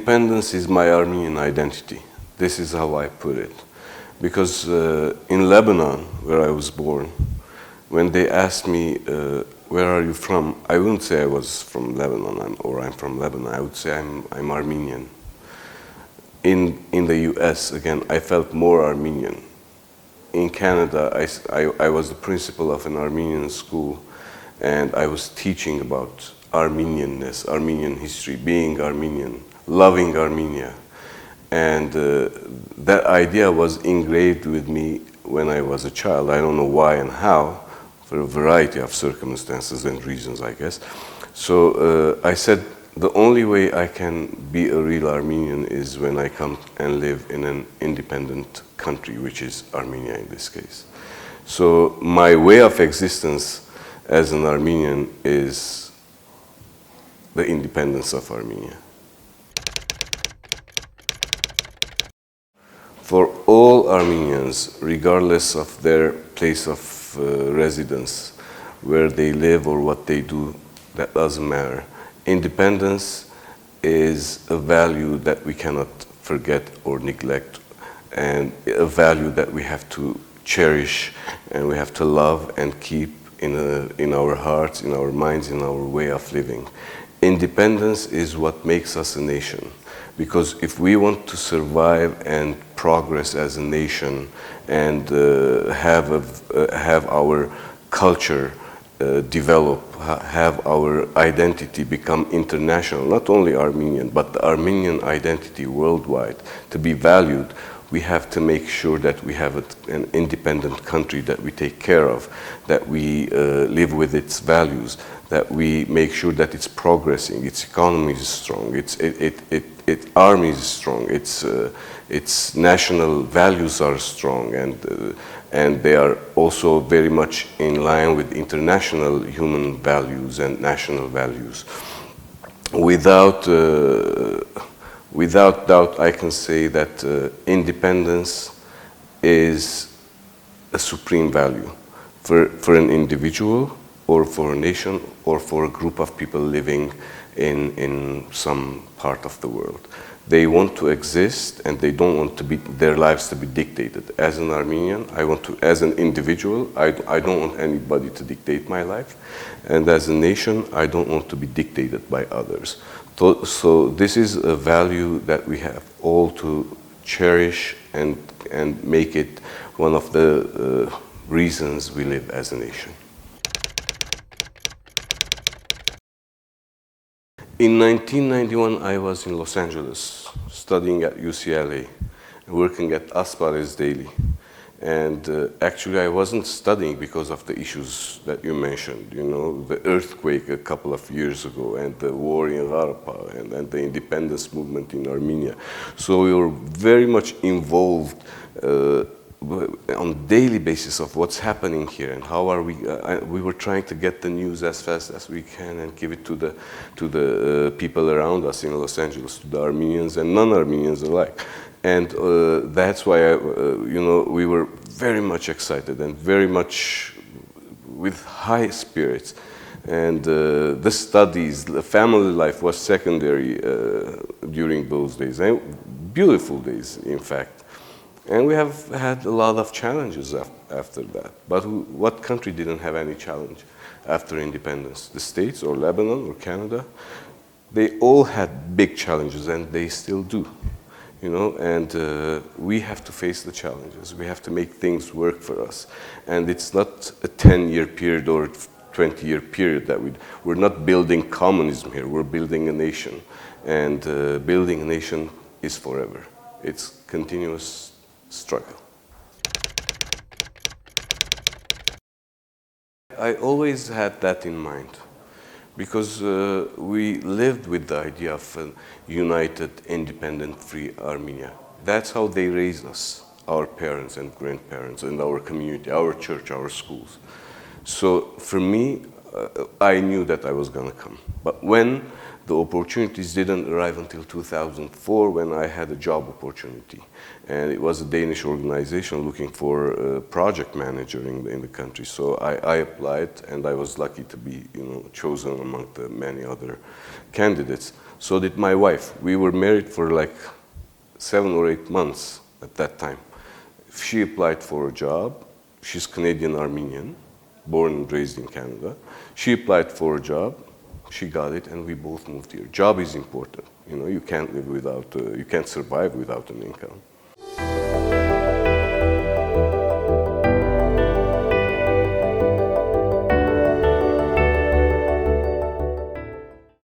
independence is my Armenian identity. This is how I put it. Because in Lebanon, where I was born, when they asked me, where are you from? I wouldn't say I was from Lebanon or I'm from Lebanon. I would say I'm Armenian. In the US, again, I felt more Armenian. In Canada, I was the principal of an Armenian school, and I was teaching about Armenianness, Armenian history, being Armenian, loving Armenia. And that idea was engraved with me when I was a child. I don't know why and how, for a variety of circumstances and reasons, I guess. So I said, the only way I can be a real Armenian is when I come and live in an independent country, which is Armenia in this case. So my way of existence as an Armenian is the independence of Armenia. For all Armenians, regardless of their place of residence, where they live or what they do, that doesn't matter. Independence is a value that we cannot forget or neglect, and a value that we have to cherish and we have to love and keep in our hearts, in our minds, in our way of living. Independence is what makes us a nation. Because if we want to survive and progress as a nation and have our culture develop, have our identity become international, not only Armenian, but the Armenian identity worldwide, to be valued, we have to make sure that we have an independent country that we take care of, that we live with its values, that we make sure that it's progressing, its economy is strong, its army is strong, its national values are strong, and they are also very much in line with international human values and national values. Without doubt, I can say that independence is a supreme value for an individual, or for a nation, or for a group of people living in some part of the world. They want to exist, and they don't want their lives to be dictated. As an Armenian, as an individual, I don't want anybody to dictate my life. And as a nation, I don't want to be dictated by others. So this is a value that we have all to cherish and make it one of the reasons we live as a nation. In 1991, I was in Los Angeles, studying at UCLA, working at Aspares daily. And actually, I wasn't studying because of the issues that you mentioned, you know, the earthquake a couple of years ago, and the war in Rarapa, and the independence movement in Armenia. So we were very much involved on a daily basis of what's happening here and how are we. We were trying to get the news as fast as we can and give it to the people around us in Los Angeles, to the Armenians and non-Armenians alike. And that's why we were very much excited and very much with high spirits. And the studies, the family life was secondary during those days, and beautiful days, in fact. And we have had a lot of challenges after that. But what country didn't have any challenge after independence? The States or Lebanon or Canada? They all had big challenges, and they still do. You know, and we have to face the challenges. We have to make things work for us. And it's not a 10-year period or 20-year period that we're not building communism here. We're building a nation. And building a nation is forever. It's continuous struggle. I always had that in mind, because we lived with the idea of a united, independent, free Armenia. That's how they raised us, our parents and grandparents, and our community, our church, our schools. So for me, I knew that I was going to come. But when the opportunities didn't arrive until 2004, when I had a job opportunity. And it was a Danish organization looking for a project manager in the country. So I applied, and I was lucky to be chosen among the many other candidates. So did my wife. We were married for like 7 or 8 months at that time. She applied for a job. She's Canadian Armenian, born and raised in Canada. She applied for a job. She got it, and we both moved here. Job is important. You know, you can't live without, you can't survive without an income.